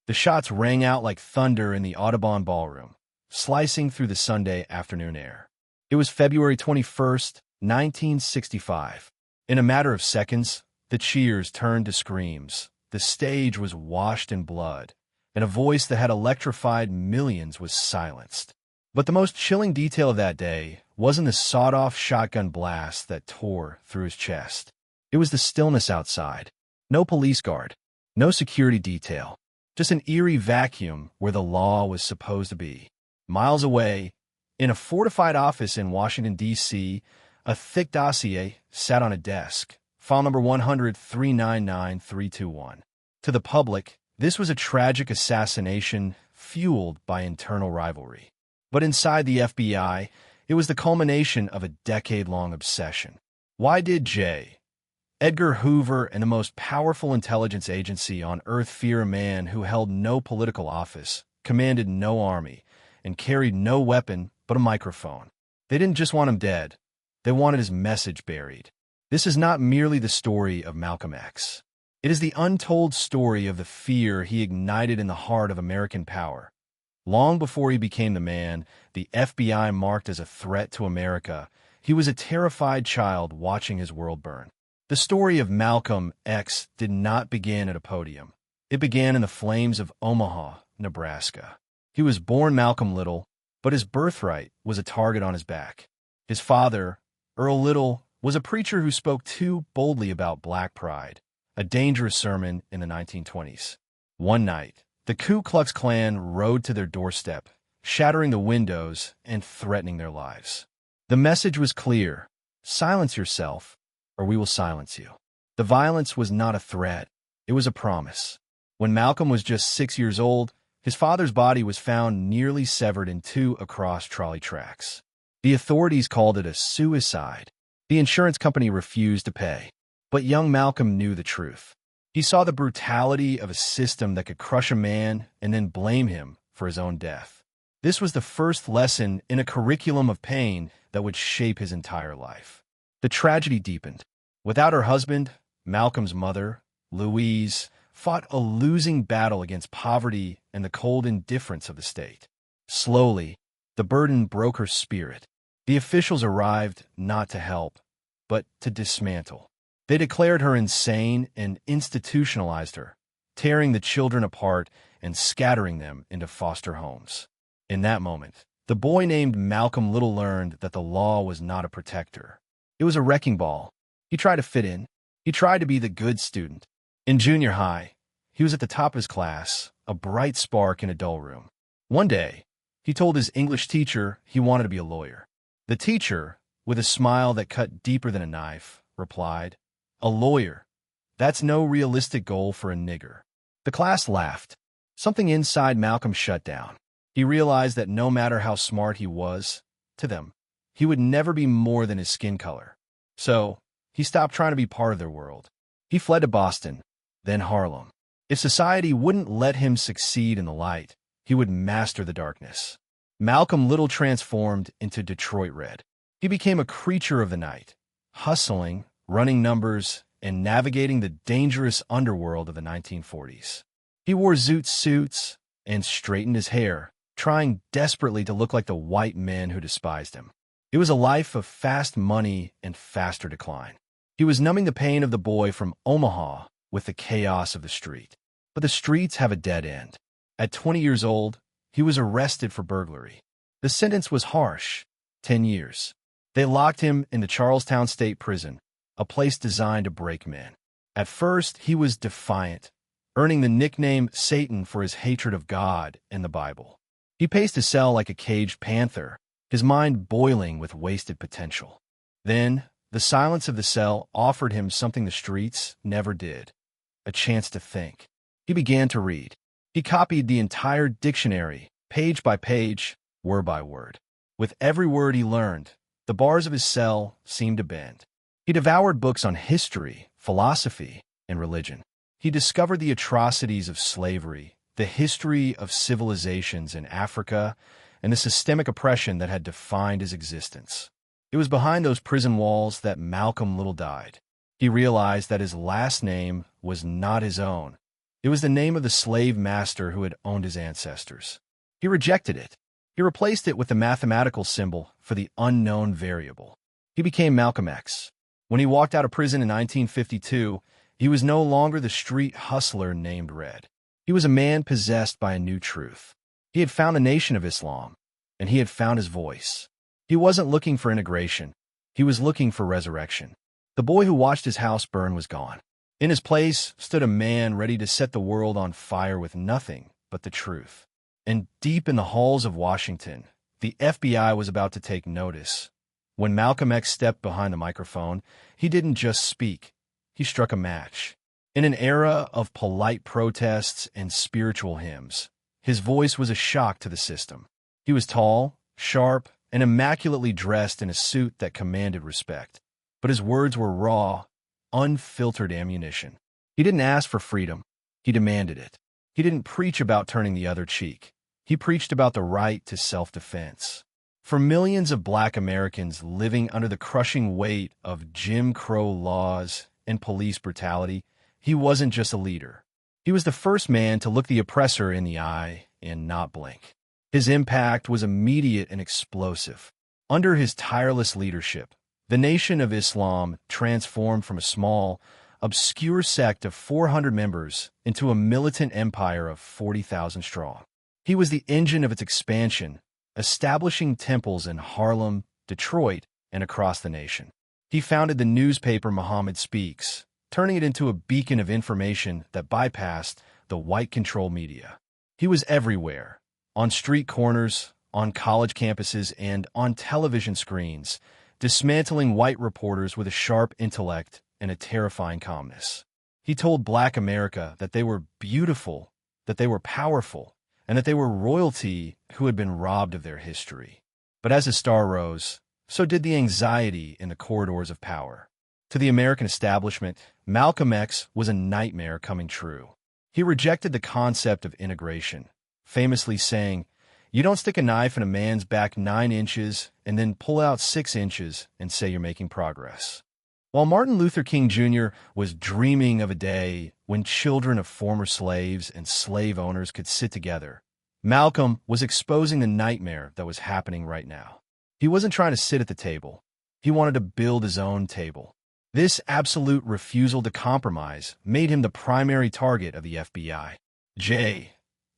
The shots rang out like thunder in the Audubon Ballroom, slicing through the Sunday afternoon air. It was February 21st, 1965. In a matter of seconds, the cheers turned to screams. The stage was washed in blood, and a voice that had electrified millions was silenced. But the most chilling detail of that day wasn't the sawed-off shotgun blast that tore through his chest. It was the stillness outside. No police guard, no security detail, just an eerie vacuum where the law was supposed to be. Miles away, in a fortified office in Washington, D.C., a thick dossier sat on a desk, file number 100-399-321. To the public, this was a tragic assassination fueled by internal rivalry. But inside the FBI, it was the culmination of a decade-long obsession. Why did J. Edgar Hoover and the most powerful intelligence agency on earth fear a man who held no political office, commanded no army, and carried no weapon but a microphone? They didn't just want him dead. They wanted his message buried. This is not merely the story of Malcolm X. It is the untold story of the fear he ignited in the heart of American power. Long before he became the man the FBI marked as a threat to America, he was a terrified child watching his world burn. The story of Malcolm X did not begin at a podium. It began in the flames of Omaha, Nebraska. He was born Malcolm Little, but his birthright was a target on his back. His father, Earl Little, was a preacher who spoke too boldly about black pride, a dangerous sermon in the 1920s. One night, the Ku Klux Klan rode to their doorstep, shattering the windows and threatening their lives. The message was clear: silence yourself, or we will silence you. The violence was not a threat, it was a promise. When Malcolm was just 6 years old, his father's body was found nearly severed in two across trolley tracks. The authorities called it a suicide. The insurance company refused to pay. But young Malcolm knew the truth. He saw the brutality of a system that could crush a man and then blame him for his own death. This was the first lesson in a curriculum of pain that would shape his entire life. The tragedy deepened. Without her husband, Malcolm's mother, Louise, fought a losing battle against poverty and the cold indifference of the state. Slowly, the burden broke her spirit. The officials arrived not to help, but to dismantle. They declared her insane and institutionalized her, tearing the children apart and scattering them into foster homes. In that moment, the boy named Malcolm Little learned that the law was not a protector. It was a wrecking ball. He tried to fit in. He tried to be the good student. In junior high, he was at the top of his class, a bright spark in a dull room. One day, he told his English teacher he wanted to be a lawyer. The teacher, with a smile that cut deeper than a knife, replied, "A lawyer? That's no realistic goal for a nigger." The class laughed. Something inside Malcolm shut down. He realized that no matter how smart he was, to them, he would never be more than his skin color. So, he stopped trying to be part of their world. He fled to Boston, then Harlem. If society wouldn't let him succeed in the light, he would master the darkness. Malcolm Little transformed into Detroit Red. He became a creature of the night, hustling, running numbers, and navigating the dangerous underworld of the 1940s. He wore zoot suits and straightened his hair, trying desperately to look like the white men who despised him. It was a life of fast money and faster decline. He was numbing the pain of the boy from Omaha with the chaos of the street. But the streets have a dead end. At 20 years old, he was arrested for burglary. The sentence was harsh, 10 years. They locked him in the Charlestown State Prison, a place designed to break men. At first, he was defiant, earning the nickname Satan for his hatred of God and the Bible. He paced his cell like a caged panther, his mind boiling with wasted potential. Then, the silence of the cell offered him something the streets never did: a chance to think. He began to read. He copied the entire dictionary, page by page, word by word. With every word he learned, the bars of his cell seemed to bend. He devoured books on history, philosophy, and religion. He discovered the atrocities of slavery, the history of civilizations in Africa, and the systemic oppression that had defined his existence. It was behind those prison walls that Malcolm Little died. He realized that his last name was not his own. It was the name of the slave master who had owned his ancestors. He rejected it. He replaced it with the mathematical symbol for the unknown variable. He became Malcolm X. When he walked out of prison in 1952, he was no longer the street hustler named Red. He was a man possessed by a new truth. He had found a nation of Islam, and he had found his voice. He wasn't looking for integration. He was looking for resurrection. The boy who watched his house burn was gone. In his place stood a man ready to set the world on fire with nothing but the truth. And deep in the halls of Washington, the FBI was about to take notice. When Malcolm X stepped behind the microphone, he didn't just speak. He struck a match. In an era of polite protests and spiritual hymns, his voice was a shock to the system. He was tall, sharp, and immaculately dressed in a suit that commanded respect. But his words were raw, unfiltered ammunition. He didn't ask for freedom. He demanded it. He didn't preach about turning the other cheek. He preached about the right to self-defense. For millions of Black Americans living under the crushing weight of Jim Crow laws and police brutality, he wasn't just a leader. He was the first man to look the oppressor in the eye and not blink. His impact was immediate and explosive. Under his tireless leadership, the Nation of Islam transformed from a small, obscure sect of 400 members into a militant empire of 40,000 strong. He was the engine of its expansion, establishing temples in Harlem, Detroit, and across the nation. He founded the newspaper Muhammad Speaks, turning it into a beacon of information that bypassed the white-controlled media. He was everywhere, on street corners, on college campuses, and on television screens, dismantling white reporters with a sharp intellect and a terrifying calmness. He told Black America that they were beautiful, that they were powerful, and that they were royalty who had been robbed of their history. But as his star rose, so did the anxiety in the corridors of power. To the American establishment, Malcolm X was a nightmare coming true. He rejected the concept of integration, famously saying, "You don't stick a knife in a man's back 9 inches and then pull out 6 inches and say you're making progress." While Martin Luther King Jr. was dreaming of a day when children of former slaves and slave owners could sit together, Malcolm was exposing the nightmare that was happening right now. He wasn't trying to sit at the table. He wanted to build his own table. This absolute refusal to compromise made him the primary target of the FBI.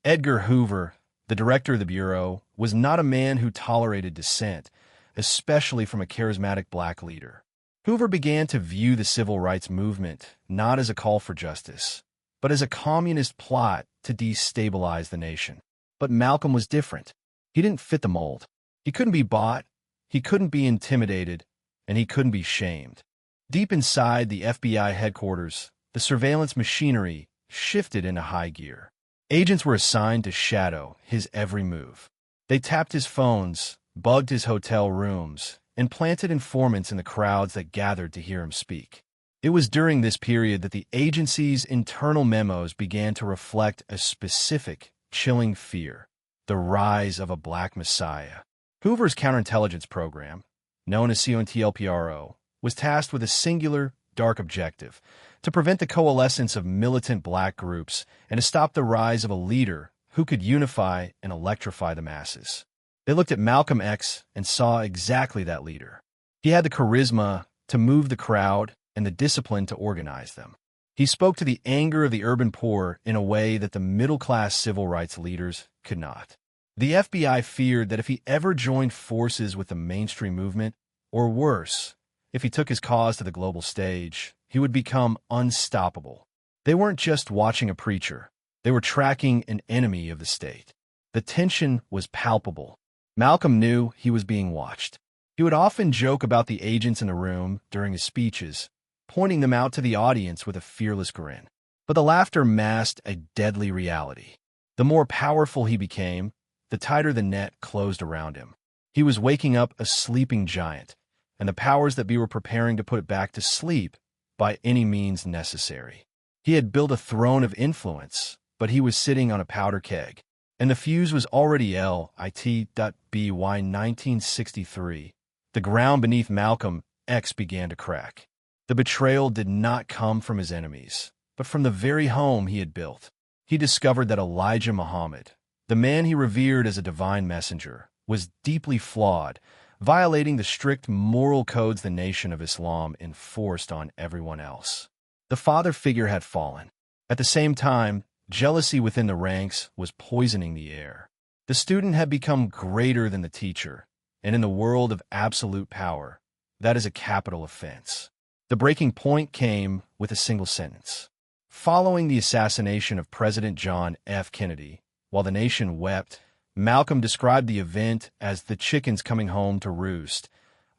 Edgar Hoover, the director of the Bureau, was not a man who tolerated dissent, especially from a charismatic Black leader. Hoover began to view the civil rights movement not as a call for justice, but as a communist plot to destabilize the nation. But Malcolm was different. He didn't fit the mold. He couldn't be bought, he couldn't be intimidated, and he couldn't be shamed. Deep inside the FBI headquarters, the surveillance machinery shifted into high gear. Agents were assigned to shadow his every move. They tapped his phones, bugged his hotel rooms, and planted informants in the crowds that gathered to hear him speak. It was during this period that the agency's internal memos began to reflect a specific, chilling fear: the rise of a Black Messiah. Hoover's counterintelligence program, known as COINTELPRO, was tasked with a singular, dark objective: to prevent the coalescence of militant Black groups and to stop the rise of a leader who could unify and electrify the masses. They looked at Malcolm X and saw exactly that leader. He had the charisma to move the crowd and the discipline to organize them. He spoke to the anger of the urban poor in a way that the middle-class civil rights leaders could not. The FBI feared that if he ever joined forces with the mainstream movement, or worse, if he took his cause to the global stage, he would become unstoppable. They weren't just watching a preacher. They were tracking an enemy of the state. The tension was palpable. Malcolm knew he was being watched. He would often joke about the agents in the room during his speeches, pointing them out to the audience with a fearless grin. But the laughter masked a deadly reality. The more powerful he became, the tighter the net closed around him. He was waking up a sleeping giant, and the powers that be were preparing to put it back to sleep by any means necessary. He had built a throne of influence, but he was sitting on a powder keg. And the fuse was already lit.by 1963. The ground beneath Malcolm X began to crack. The betrayal did not come from his enemies, but from the very home he had built. he discovered that Elijah Muhammad, the man he revered as a divine messenger, was deeply flawed, violating the strict moral codes the Nation of Islam enforced on everyone else. The father figure had fallen. At the same time, jealousy within the ranks was poisoning the air. The student had become greater than the teacher, and in the world of absolute power, that is a capital offense. The breaking point came with a single sentence. Following the assassination of President John F. Kennedy, while the nation wept, Malcolm described the event as the chickens coming home to roost,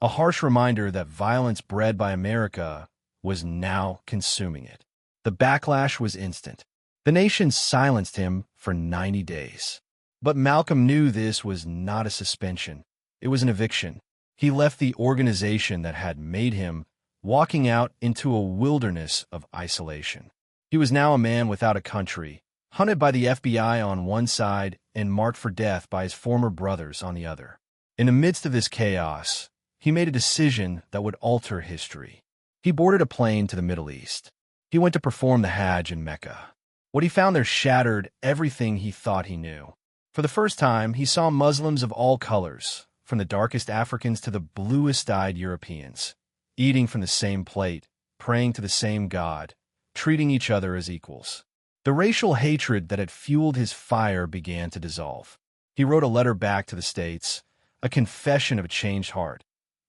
a harsh reminder that violence bred by America was now consuming it. The backlash was instant. The nation silenced him for 90 days. But Malcolm knew this was not a suspension. It was an eviction. He left the organization that had made him, walking out into a wilderness of isolation. He was now a man without a country, hunted by the FBI on one side and marked for death by his former brothers on the other. In the midst of this chaos, he made a decision that would alter history. He boarded a plane to the Middle East. He went to perform the Hajj in Mecca. What he found there shattered everything he thought he knew. For the first time, he saw Muslims of all colors, from the darkest Africans to the bluest-eyed Europeans, eating from the same plate, praying to the same God, treating each other as equals. The racial hatred that had fueled his fire began to dissolve. He wrote a letter back to the States, a confession of a changed heart.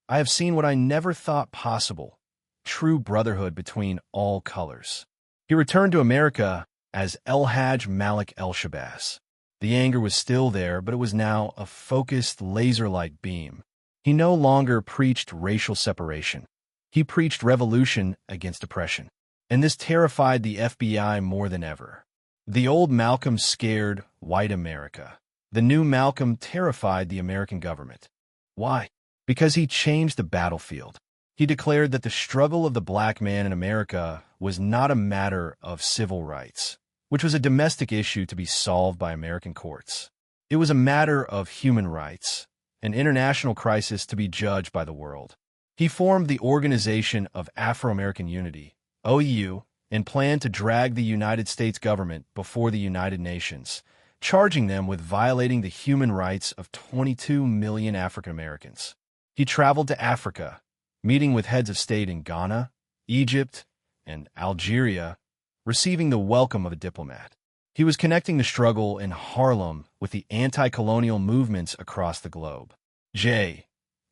I have seen what I never thought possible, true brotherhood between all colors. He returned to America as El-Hajj Malik El-Shabazz. The anger was still there, but it was now a focused, laser-like beam. He no longer preached racial separation. He preached revolution against oppression. And this terrified the FBI more than ever. The old Malcolm scared white America. The new Malcolm terrified the American government. Why? Because he changed the battlefield. He declared that the struggle of the black man in America was not a matter of civil rights, which was a domestic issue to be solved by American courts. It was a matter of human rights, an international crisis to be judged by the world. He formed the Organization of Afro-American Unity, OAU, and planned to drag the United States government before the United Nations, charging them with violating the human rights of 22 million African Americans. He traveled to Africa, meeting with heads of state in Ghana, Egypt, and Algeria, receiving the welcome of a diplomat. He was connecting the struggle in Harlem with the anti-colonial movements across the globe.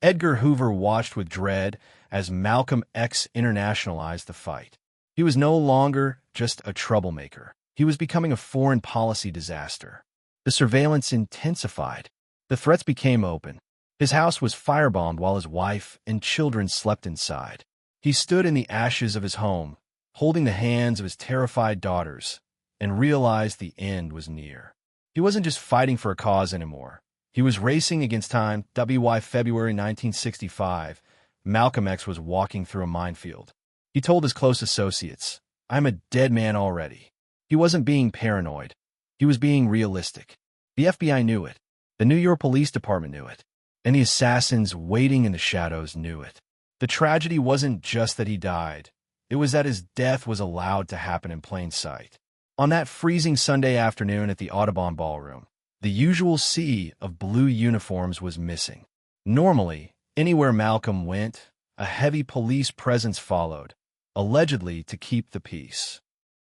Edgar Hoover watched with dread as Malcolm X internationalized the fight. He was no longer just a troublemaker. He was becoming a foreign policy disaster. The surveillance intensified. The threats became open. His house was firebombed while his wife and children slept inside. He stood in the ashes of his home, holding the hands of his terrified daughters, and realized the end was near. He wasn't just fighting for a cause anymore. He was racing against time. February 1965, Malcolm X was walking through a minefield. He told his close associates, "I'm a dead man already." He wasn't being paranoid. He was being realistic. The FBI knew it. The New York Police Department knew it. And the assassins waiting in the shadows knew it. The tragedy wasn't just that he died. It was that his death was allowed to happen in plain sight. On that freezing Sunday afternoon at the Audubon Ballroom, the usual sea of blue uniforms was missing. Normally, anywhere Malcolm went, a heavy police presence followed, allegedly to keep the peace.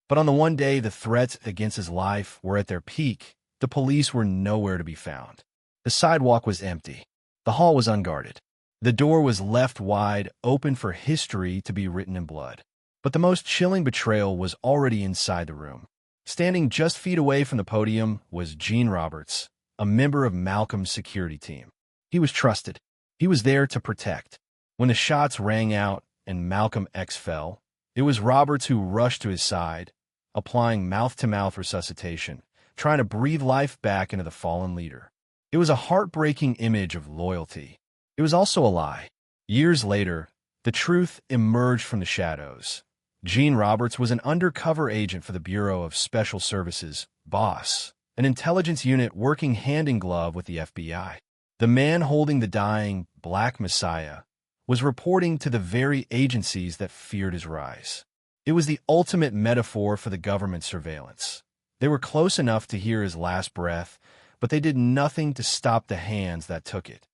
But on the one day the threats against his life were at their peak, the police were nowhere to be found. The sidewalk was empty. The hall was unguarded. The door was left wide open for history to be written in blood. But the most chilling betrayal was already inside the room. Standing just feet away from the podium was Gene Roberts, a member of Malcolm's security team. He was trusted. He was there to protect. When the shots rang out and Malcolm X fell, it was Roberts who rushed to his side, applying mouth-to-mouth resuscitation, trying to breathe life back into the fallen leader. It was a heartbreaking image of loyalty. It was also a lie. Years later, the truth emerged from the shadows. Gene Roberts was an undercover agent for the Bureau of Special Services, BOSS, an intelligence unit working hand-in-glove with the FBI. The man holding the dying Black Messiah was reporting to the very agencies that feared his rise. It was the ultimate metaphor for the government surveillance. They were close enough to hear his last breath, but they did nothing to stop the hands that took it.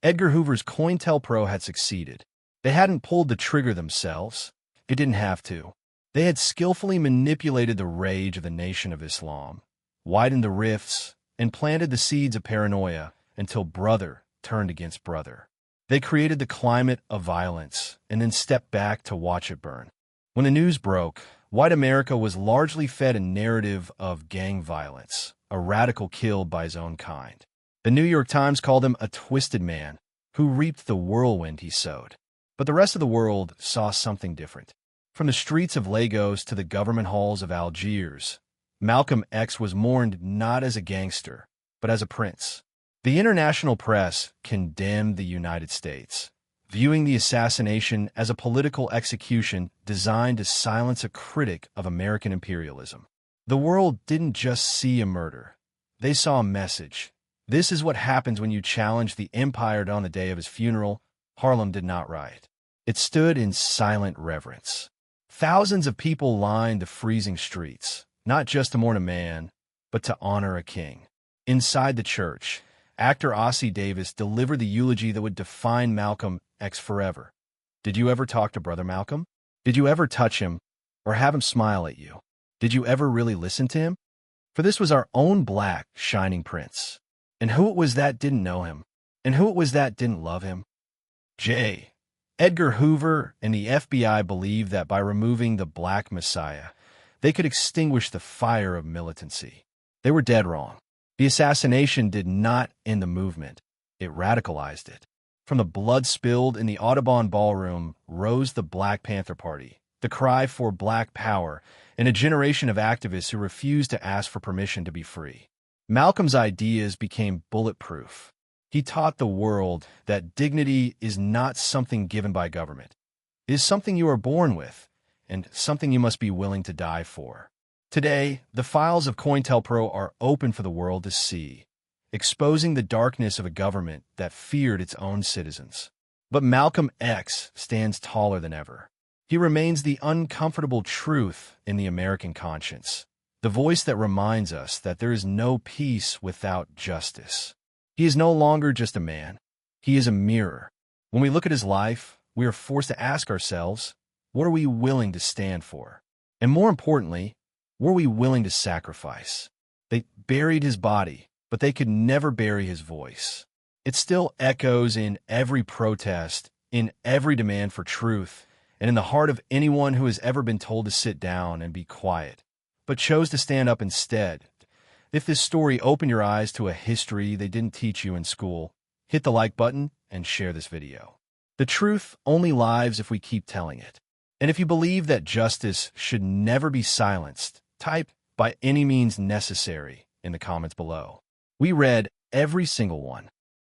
Edgar Hoover's COINTELPRO had succeeded. They hadn't pulled the trigger themselves. It didn't have to. They had skillfully manipulated the rage of the Nation of Islam, widened the rifts, and planted the seeds of paranoia until brother turned against brother. They created the climate of violence and then stepped back to watch it burn. When the news broke, white America was largely fed a narrative of gang violence, a radical killed by his own kind. The New York Times called him a twisted man who reaped the whirlwind he sowed. But the rest of the world saw something different. From the streets of Lagos to the government halls of Algiers, Malcolm X was mourned not as a gangster, but as a prince. The international press condemned the United States, viewing the assassination as a political execution designed to silence a critic of American imperialism. The world didn't just see a murder. They saw a message. This is what happens when you challenge the empire. On the day of his funeral, Harlem did not riot. It stood in silent reverence. Thousands of people lined the freezing streets, not just to mourn a man, but to honor a king. Inside the church, actor Ossie Davis delivered the eulogy that would define Malcolm X forever. Did you ever talk to Brother Malcolm? Did you ever touch him or have him smile at you? Did you ever really listen to him? For this was our own black, shining prince. And who it was that didn't know him? And who it was that didn't love him? Edgar Hoover and the FBI believed that by removing the Black Messiah, they could extinguish the fire of militancy. They were dead wrong. The assassination did not end the movement. It radicalized it. From the blood spilled in the Audubon Ballroom rose the Black Panther Party, the cry for Black power, and a generation of activists who refused to ask for permission to be free. Malcolm's ideas became bulletproof. He taught the world that dignity is not something given by government. It is something you are born with, and something you must be willing to die for. Today, the files of COINTELPRO are open for the world to see, exposing the darkness of a government that feared its own citizens. But Malcolm X stands taller than ever. He remains the uncomfortable truth in the American conscience, the voice that reminds us that there is no peace without justice. He is no longer just a man. He is a mirror. When we look at his life, we are forced to ask ourselves, what are we willing to stand for? And more importantly, were we willing to sacrifice? They buried his body, but they could never bury his voice. It still echoes in every protest, in every demand for truth, and in the heart of anyone who has ever been told to sit down and be quiet, but chose to stand up instead. If this story opened your eyes to a history they didn't teach you in school, hit the like button and share this video. The truth only lives if we keep telling it. And if you believe that justice should never be silenced, type "by any means necessary" in the comments below. We read every single one.